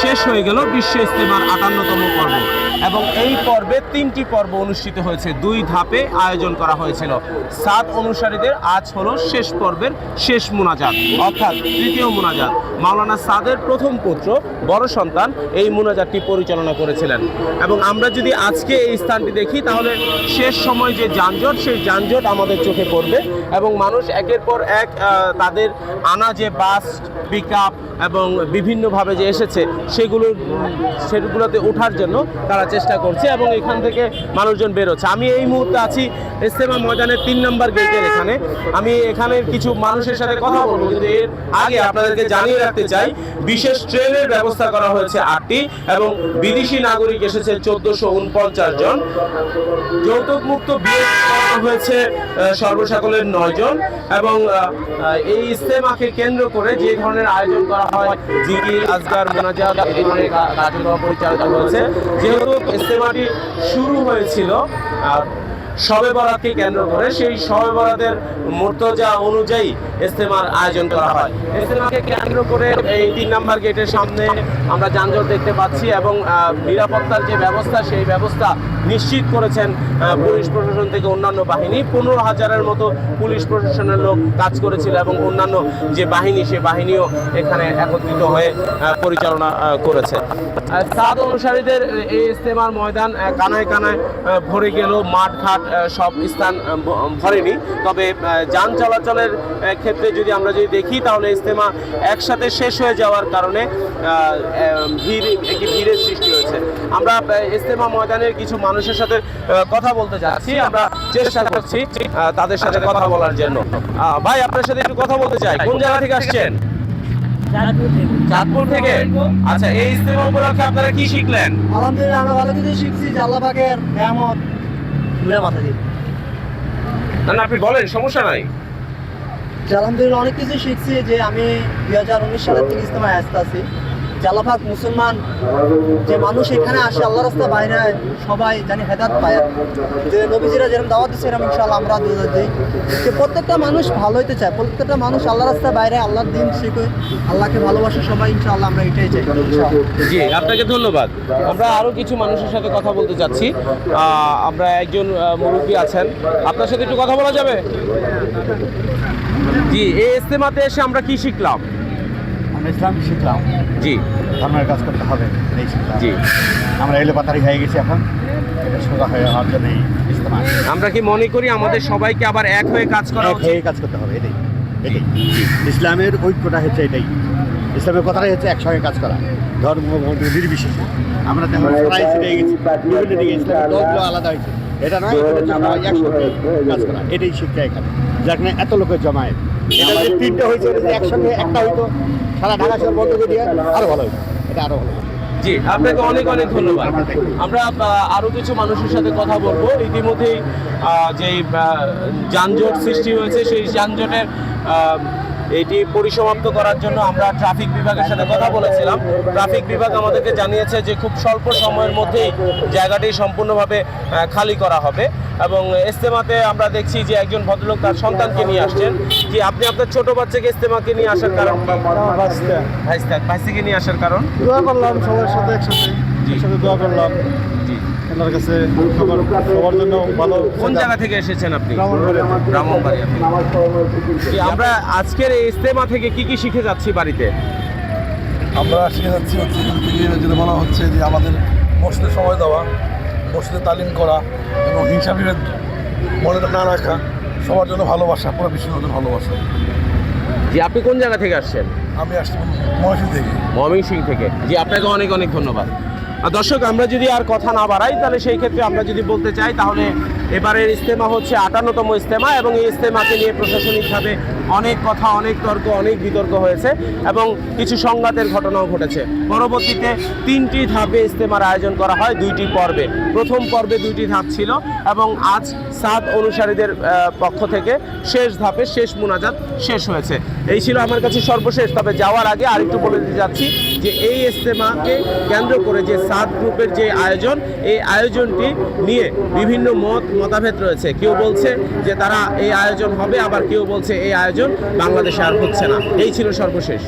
শেষ হয়ে গেল বিশ্ব ইজতেমার 58তম পর্ব এবং এই পর্বে 3টি পর্ব অনুষ্ঠিত হয়েছে, 2 ধাপে আয়োজন করা হয়েছিল। সাদ অনুসারীদের আজ হলো শেষ পর্বের শেষ মুনাজাত, অর্থাৎ তৃতীয় মুনাজাত। মাওলানা সাদের প্রথম পুত্র, বড় সন্তান এই মুনাজাতটি পরিচালনা করেছিলেন। এবং আমরা যদি আজকে এই স্থানটি দেখি তাহলে শেষ সময় যে যানজট, সেই যানজট আমাদের চোখে পড়বে এবং মানুষ একের পর এক তাদের আনা যে বাস, পিক আপ এবং বিভিন্নভাবে যে এসেছে সেগুলোতে ওঠার জন্য তারা চেষ্টা করছে এবং এখান থেকে মানুষজন বেরোচ্ছে। আমি এই মুহূর্তে আছি ইজতেমা ময়দানের 3 নম্বর গেটের এখানে। আমি এখানের কিছু মানুষের সাথে কথা বলবো, কিন্তু এর আগে আপনাদেরকে জানিয়ে রাখতে চাই বিশেষ ট্রেনের ব্যবস্থা করা হয়েছে 8টি এবং বিদেশি নাগরিক এসেছে 1449 জন। যৌতুক মুক্ত বিয়ে হয়েছে সর্বসাকলের 9 জন এবং এই ইজতেমাকে কেন্দ্র করে যে ধরনের আয়োজন করা হয়, জিকির, আজকার, মুনাজাত, এই ধরনের কার্যক্রম পরিচালিত হয়েছে। যেহেতু ইজতেমাটি শুরু হয়েছিল শবে বরাতকে কেন্দ্র করে, সেই শবে বরাতের মুর্তজা অনুযায়ী ইজতেমার আয়োজন করা হয়। ইজতেমাকে কেন্দ্র করে এই 3 নম্বর গেটের সামনে আমরা যানজট দেখতে পাচ্ছি এবং নিরাপত্তার যে ব্যবস্থা, সেই ব্যবস্থা নিশ্চিত করেছেন পুলিশ প্রশাসন থেকে অন্যান্য বাহিনী। 15,000-এর মতো পুলিশ প্রশাসনের লোক কাজ করেছিল এবং অন্যান্য যে বাহিনী, সে বাহিনীও এখানে একত্রিত হয়ে পরিচালনা করেছে। সাদ অনুসারীদের এই ইজতেমার ময়দান কানায় কানায় ভরে গেল, মাঠঘাট সব স্থান ভরেনি। তবে যান চলাচলের ক্ষেত্রে যদি আমরা দেখি তাহলে ইজতেমা একসাথে শেষ হয়ে যাওয়ার কারণে একটি ভিড়ের সৃষ্টি হয়েছে। আমরা ইজতেমা ময়দানের কিছু মানুষের সাথে কথা বলতে যাচ্ছি, আমরা চেষ্টা করছি তাদের সাথে কথা বলার জন্য। ভাই, আপনার সাথে একটু কথা বলতে চাই। কোন জায়গা থেকে আসছেন? চাঁদপুর থেকে। আচ্ছা, এই ইজতেমা উপলক্ষে আপনারা কি শিখলেন? আলহামদুলিল্লাহ, আমরা ভালো কিছু শিখছি যে আল্লাহ পাকের নিয়ামত ঘুরে মাথা দিই। না, আপনি বলেন, সমস্যা নাই। আলহামদুলিল্লাহ অনেক কিছু শিখছি যে আমি 2019 সালের থেকে ইজতেমায় আসতে আছি। আল্লাহ পাক মুসলমান যে মানুষ এখানে আসে আল্লাহ রাস্তা বাইরে সবাই জানি হেদায়েত পায়, যে নবীজিরা যেরকম দাওয়াত দিচ্ছে এরকম ইনশাআল্লাহ আমরা দুধ দিই যে প্রত্যেকটা মানুষ ভালো হইতে চায়, প্রত্যেকটা মানুষ আল্লাহ রাস্তা বাইরে আল্লাহর দিন শিখে আল্লাহকে ভালোবাসে সবাই, ইনশাআল্লাহ আমরা এটাই চাই। জি, আপনাকে ধন্যবাদ। আমরা আরও কিছু মানুষের সাথে কথা বলতে চাচ্ছি। আমরা একজন মুরব্বী আছেন, আপনার সাথে একটু কথা বলা যাবে? জি, এই ইজতেমাতে এসে আমরা কি শিখলাম? আমরা ইসলাম শিখলাম, জি, ধর্মের কাজ করতে হবে এই শিখলাম। জি, আমরা এলো পাতারি হয়ে গেছি, এখন এটা সোজা হয়ে হওয়ার জন্য এই ইজতেমা। আমরা কি মনে করি আমাদের সবাইকে আবার এক হয়ে কাজ করা এক হয়ে কাজ করতে হবে, এটাই এটাই ইসলামের ঐক্যটা হচ্ছে এটাই। ইসলামের কথাটাই হচ্ছে একসঙ্গে কাজ করা, ধর্ম নির্বিশেষে। আমরা তেমন সরাই ছিটে গেছি বিভিন্ন দিকে, ইসলামের দলগুলো আলাদা হয়েছে, এটা নয়। এটা হচ্ছে আমরা একসঙ্গে কাজ করা, এটাই শিক্ষা এখানে, যার কারণে এত লোকের জমায়েত। এটা যে 3টে হয়েছে, যদি একসঙ্গে একটা হইতো সারা ঢাকা শহর বন্ধ করে দিয়ে আরো ভালো হতো, এটা আরো ভালো হতো। জি, আপনাকে অনেক অনেক ধন্যবাদ। আমরা আরও কিছু মানুষের সাথে কথা বলবো। ইতিমধ্যেই যে যানজট সৃষ্টি হয়েছে, সেই যানজটের এটি পরিসমাপ্ত করার জন্য আমরা ট্রাফিক বিভাগের সাথে কথা বলেছিলাম। ট্রাফিক বিভাগ আমাদেরকে জানিয়েছে যে খুব স্বল্প সময়ের মধ্যেই জায়গাটি সম্পূর্ণভাবে খালি করা হবে। এবং ইজতেমাতে আমরা দেখছি যে একজন ভদ্রলোক তার সন্তানকে নিয়ে আসছেন। যে আপনি আপনার ছোট বাচ্চাকে ইজতেমাকে নিয়ে আসার কারণ? ভাইস্তিকে নিয়ে আসার কারণ? দোয়া করলাম সবার সাথে, একসাথে দোয়া করলাম। জি, আপনার কাছে সবার জন্য ভালো। কোন জায়গা থেকে এসেছেন আপনি? ব্রাহ্মণবাড়িয়া। আমরা আজকের এই ইজতেমা থেকে কি কি শিখে যাচ্ছি বাড়িতে? আমরা শিখে যাচ্ছি যেটা বলা হচ্ছে যে আমাদের মসজিদে সময় দেওয়া, মসজিদে তালিম করা এবং হিংসা বিভেদ মনে না রাখা, সবার জন্য ভালোবাসা, পুরো বিশ্বের জন্য ভালোবাসা। জি, আপনি কোন জায়গা থেকে আসছেন? আমি আসছি ময়মনসিংহ থেকে। ময়মনসিংহ থেকে। জি, আপনাকে অনেক অনেক ধন্যবাদ। দর্শক, আমরা যদি আর কথা না বাড়াই তাহলে সেই ক্ষেত্রে আমরা যদি বলতে চাই তাহলে এবারের ইজতেমা হচ্ছে 58তম ইজতেমা এবং এই ইজতেমাকে নিয়ে প্রশাসনিকভাবে অনেক কথা, অনেক তর্ক, অনেক বিতর্ক হয়েছে এবং কিছু সংঘাতের ঘটনাও ঘটেছে। পরবর্তীতে 3টি ধাপে ইজতেমার আয়োজন করা হয়, 2টি পর্বে। প্রথম পর্বে 2টি ধাপ ছিল এবং আজ সাদ অনুসারীদের পক্ষ থেকে শেষ ধাপে শেষ মুনাজাত শেষ হয়েছে। এই ছিল আমার কাছে সর্বশেষ। তবে যাওয়ার আগে আরেকটু বলে দিতে যাচ্ছি যে এই ইজতেমাকে কেন্দ্র করে যে সাদ গ্রুপের যে আয়োজন, এই আয়োজনটি নিয়ে বিভিন্ন মতাভেদ রয়েছে। কেউ বলছে যে তারা এই আয়োজন হবে, আবার কেউ বলছে এই আয়োজন বাংলাদেশে আর হচ্ছে না। এই ছিল সর্বশেষ।